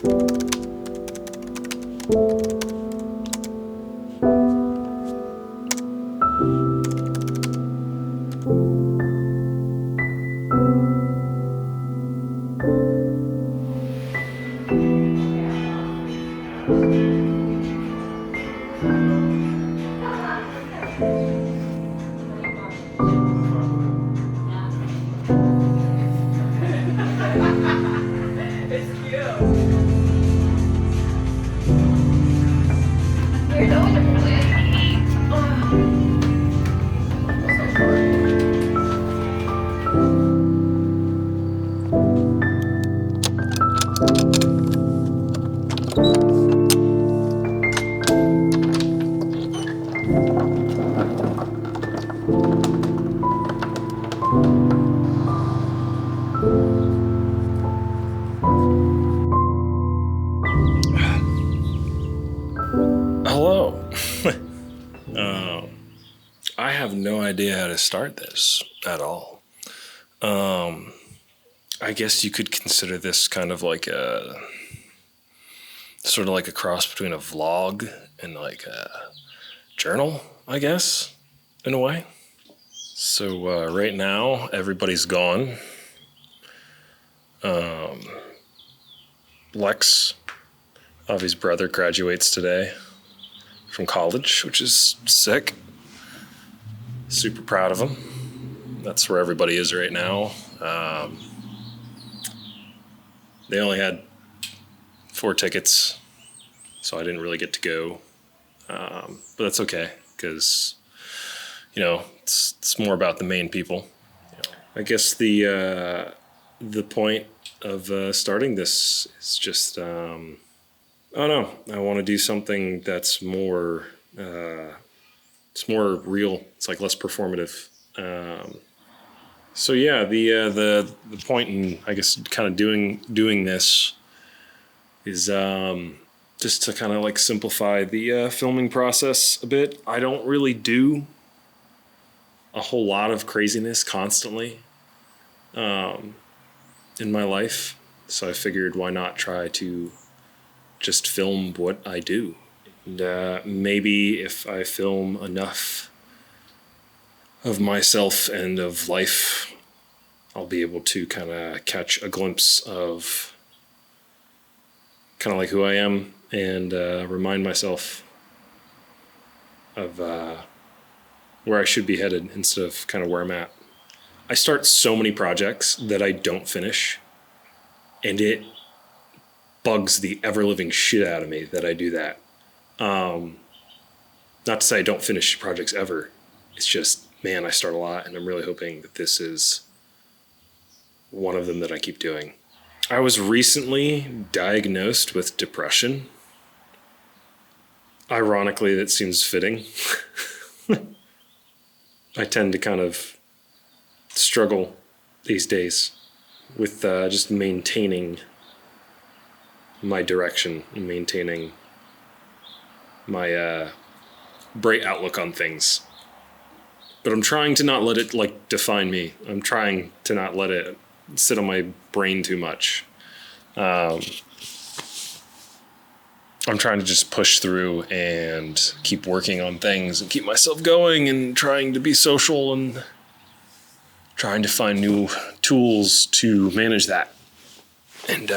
Hello. I have no idea how to start this at all. I guess you could consider this kind of like a sort of like a cross between a vlog and like a journal, I guess, in a way. So right now, everybody's gone. Lex, Avi's brother, graduates today from college, which is sick. Super proud of him. That's where everybody is right now. They only had 4 tickets, so I didn't really get to go. But that's okay, because, it's more about the main people. I guess the point of starting this is just, I don't know. I want to do something that's more, it's more real. It's like less performative. So yeah, the point in, I guess, kind of doing this is just to kind of like simplify the filming process a bit. I don't really do a whole lot of craziness constantly in my life, so I figured why not try to just film what I do. And maybe if I film enough of myself and of life, I'll be able to kind of catch a glimpse of kind of like who I am and remind myself of where I should be headed instead of kind of where I'm at. I start so many projects that I don't finish, and it bugs the ever-living shit out of me that I do that. Not to say I don't finish projects ever. It's just, man, I start a lot, and I'm really hoping that this is one of them that I keep doing. I was recently diagnosed with depression. Ironically, that seems fitting. I tend to kind of struggle these days with just maintaining my direction and maintaining my bright outlook on things. But I'm trying to not let it like define me. I'm trying to not let it sit on my brain too much. I'm trying to just push through and keep working on things and keep myself going and trying to be social and trying to find new tools to manage that. And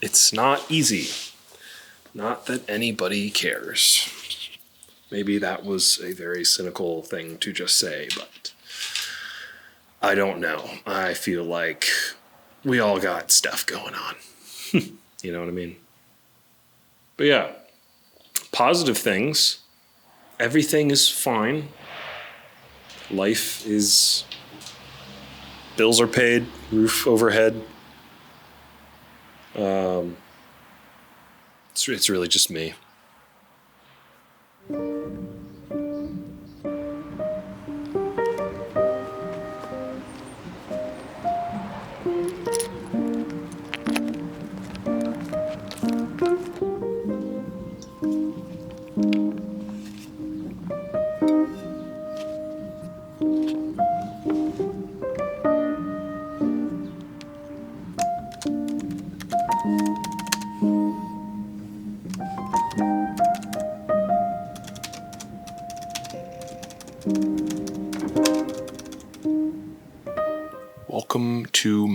it's not easy. Not that anybody cares. Maybe that was a very cynical thing to just say, but I don't know. I feel like we all got stuff going on. You know what I mean? But yeah, positive things. Everything is fine. Life is... Bills are paid, roof overhead. It's really just me.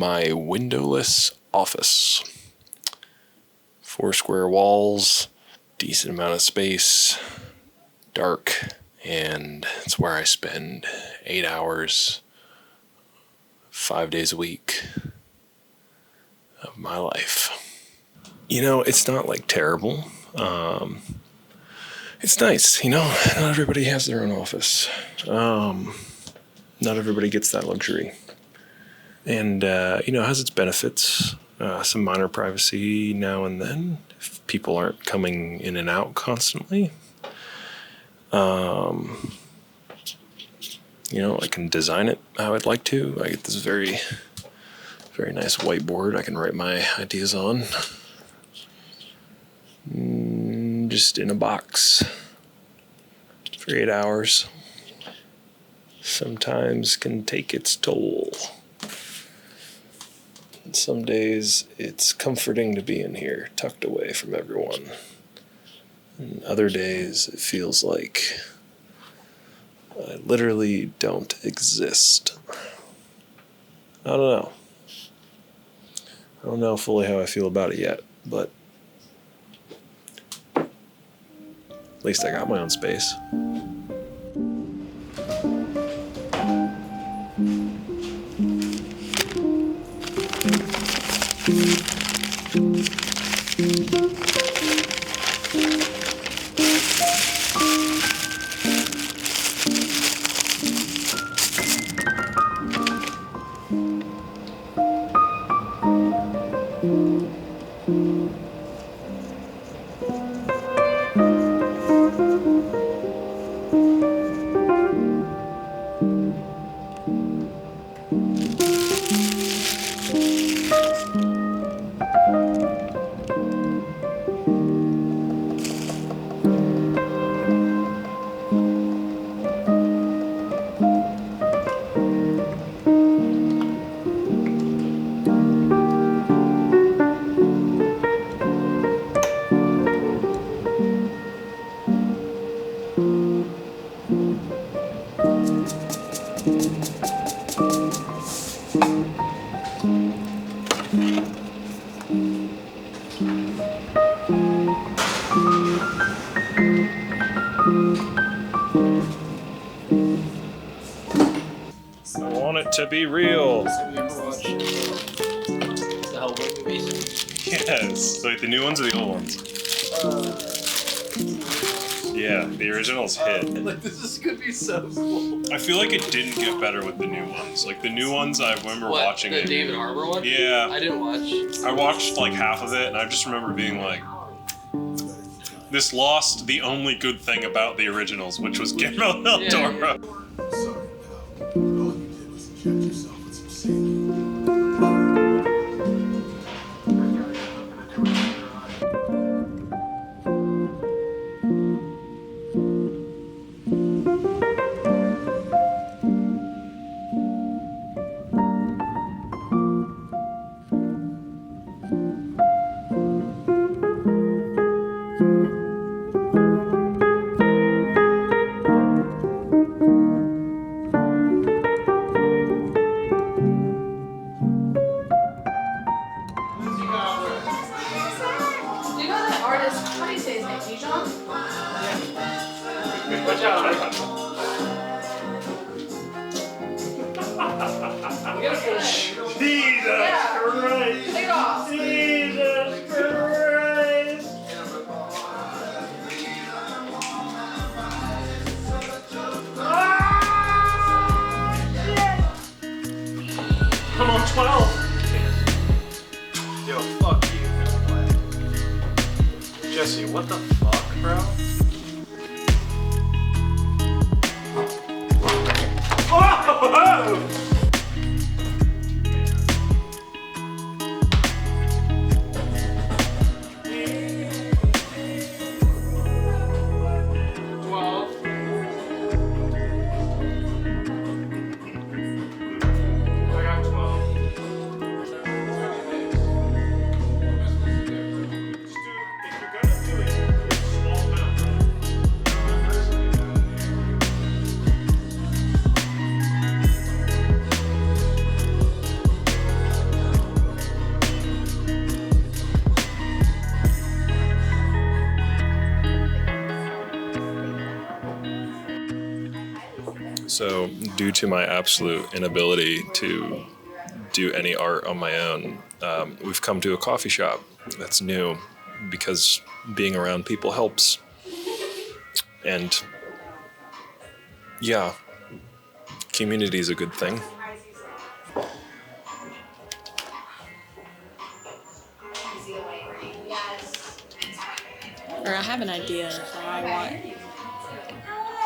my windowless office. 4 square walls, decent amount of space, dark, and it's where I spend 8 hours, 5 days a week of my life. You know, it's not like terrible. It's nice, you know, not everybody has their own office. Not everybody gets that luxury. And, you know, it has its benefits. Some minor privacy now and then, if people aren't coming in and out constantly. You know, I can design it how I'd like to. I get this very, very nice whiteboard I can write my ideas on. Just in a box for 8 hours. Sometimes can take its toll. And some days it's comforting to be in here, tucked away from everyone. And other days it feels like I literally don't exist. I don't know. I don't know fully how I feel about it yet, but at least I got my own space. I want it to be real. Have you ever watched the Hellboy movies? Yes. Like the new ones or the old ones? Yeah, the originals hit. Like this could be so cool. I feel like it didn't get better with the new ones. Like the new ones, I remember watching the it. David Harbour one? Yeah. I didn't watch. I watched like half of it, and I just remember being like, this lost the only good thing about the originals, which was Guillermo del Toro. Sorry, pal. All you did was inject yourself with some seed. I'm on 12. Yo, fuck you, Jesse, what the fuck, bro? Oh! So, due to my absolute inability to do any art on my own, we've come to a coffee shop that's new because being around people helps. And yeah, community is a good thing. Or I have an idea of how I want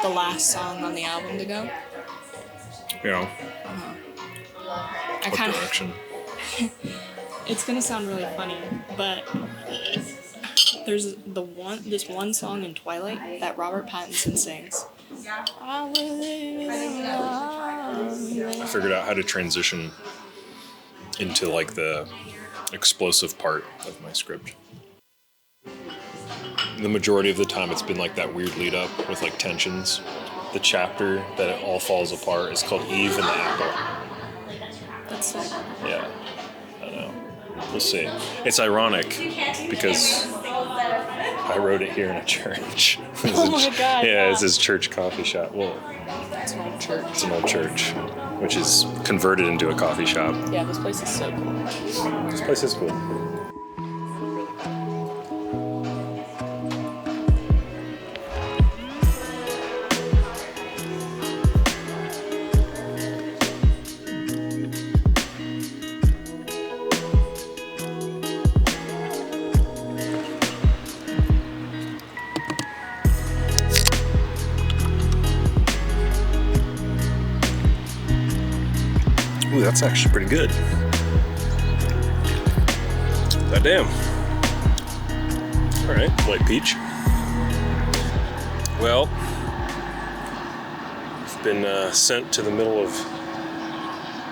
the last song on the album to go. Yeah. I What kind of. direction? It's gonna sound really funny, but there's this one song in Twilight that Robert Pattinson sings. I will live in love. I figured out how to transition into like the explosive part of my script. The majority of the time it's been like that weird lead up with like tensions. The chapter that it all falls apart is called Eve and the Apple. That's sick. Yeah, I know. We'll see. It's ironic because I wrote it here in a church. Oh my God, Yeah, yeah. it's this church coffee shop. Well, It's an old church. it's an old church, which is converted into a coffee shop. Yeah, this place is so cool. This place is cool. Ooh, that's actually pretty good. Goddamn. All right, white peach. Well, I've been sent to the middle of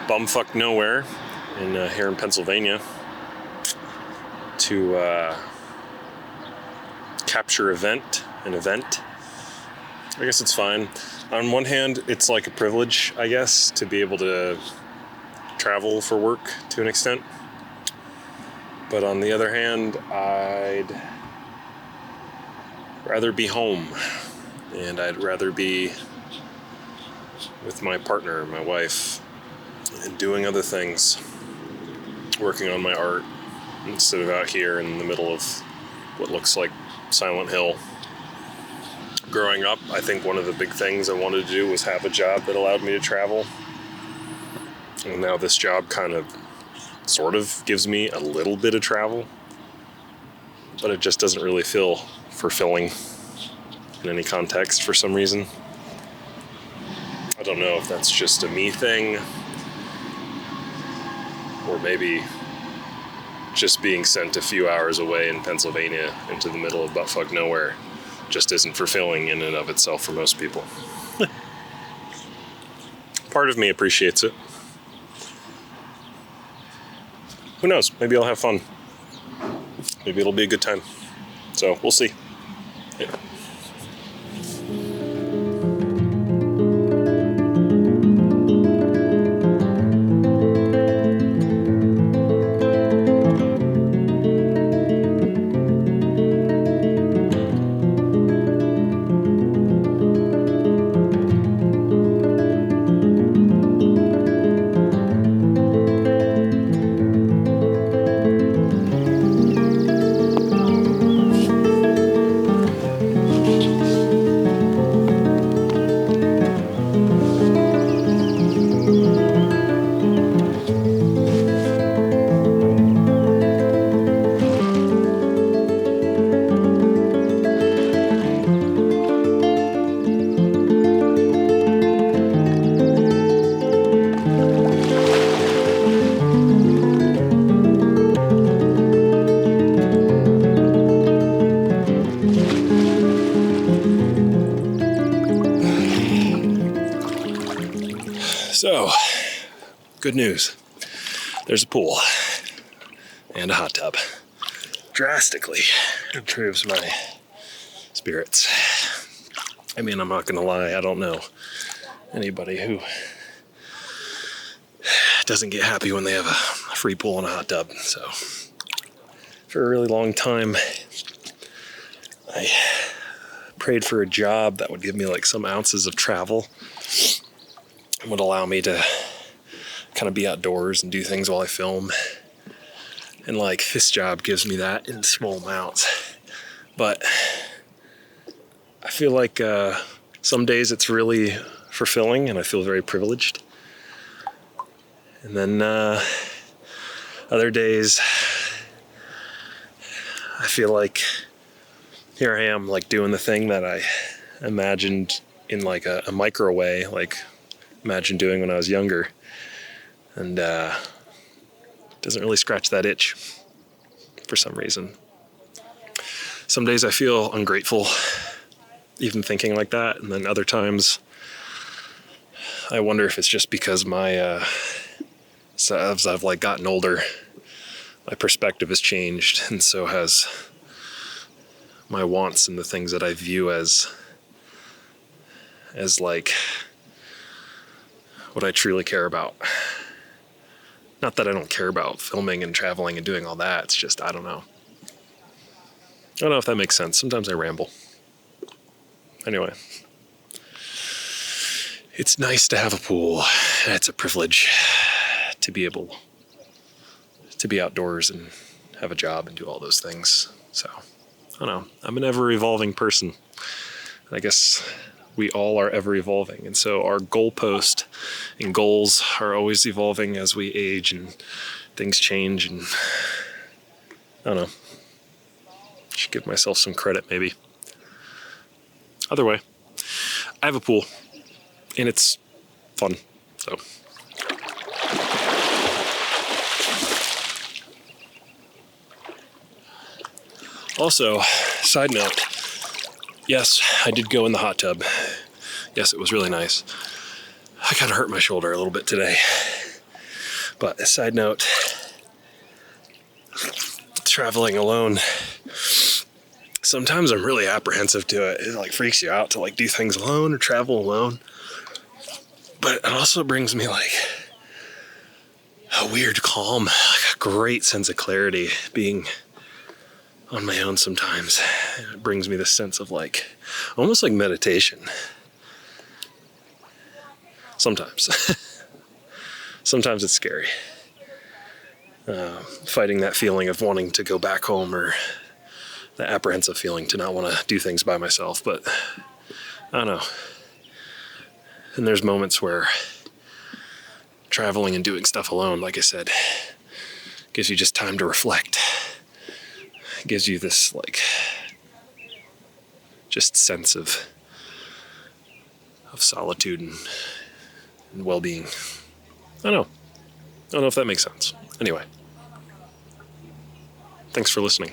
bumfuck nowhere here in Pennsylvania to capture an event. I guess it's fine. On one hand, it's like a privilege, I guess, to be able to travel for work to an extent. But on the other hand, I'd rather be home, and I'd rather be with my partner, my wife, and doing other things, working on my art, instead of out here in the middle of what looks like Silent Hill. Growing up, I think one of the big things I wanted to do was have a job that allowed me to travel. And now this job kind of, sort of gives me a little bit of travel, but it just doesn't really feel fulfilling in any context for some reason. I don't know if that's just a me thing, or maybe just being sent a few hours away in Pennsylvania into the middle of buttfuck nowhere just isn't fulfilling in and of itself for most people. Part of me appreciates it. Who knows? Maybe I'll have fun. Maybe it'll be a good time. So we'll see. Yeah. So, good news. There's a pool and a hot tub. Drastically improves my spirits. I mean, I'm not gonna lie, I don't know anybody who doesn't get happy when they have a free pool and a hot tub. So, for a really long time, I prayed for a job that would give me like some ounces of travel. would allow me to kind of be outdoors and do things while I film. And like this job gives me that in small amounts. But I feel like some days it's really fulfilling and I feel very privileged. And then other days I feel like here I am like doing the thing that I imagined in like a micro way, like imagined doing when I was younger. And doesn't really scratch that itch for some reason. Some days I feel ungrateful even thinking like that, and then other times I wonder if it's just because as I've like gotten older, my perspective has changed, and so has my wants and the things that I view as like what I truly care about. Not that I don't care about filming and traveling and doing all that. It's just, I don't know. I don't know if that makes sense. Sometimes I ramble. Anyway. It's nice to have a pool. It's a privilege to be able to be outdoors and have a job and do all those things. So, I don't know. I'm an ever-evolving person. I guess we all are ever evolving. And so our goalpost and goals are always evolving as we age and things change. And I don't know. Should give myself some credit maybe. Either way, I have a pool and it's fun. So. Also, side note, yes, I did go in the hot tub. Yes, it was really nice. I kind of hurt my shoulder a little bit today. But a side note, traveling alone, sometimes I'm really apprehensive to it. It like freaks you out to like do things alone or travel alone. But it also brings me like a weird calm, like a great sense of clarity being on my own sometimes. It brings me this sense of like, almost like meditation. Sometimes. Sometimes it's scary. Fighting that feeling of wanting to go back home or the apprehensive feeling to not want to do things by myself. But I don't know. And there's moments where traveling and doing stuff alone, like I said, gives you just time to reflect. It gives you this like just sense of solitude and well-being. I don't know if that makes sense. Anyway, thanks for listening.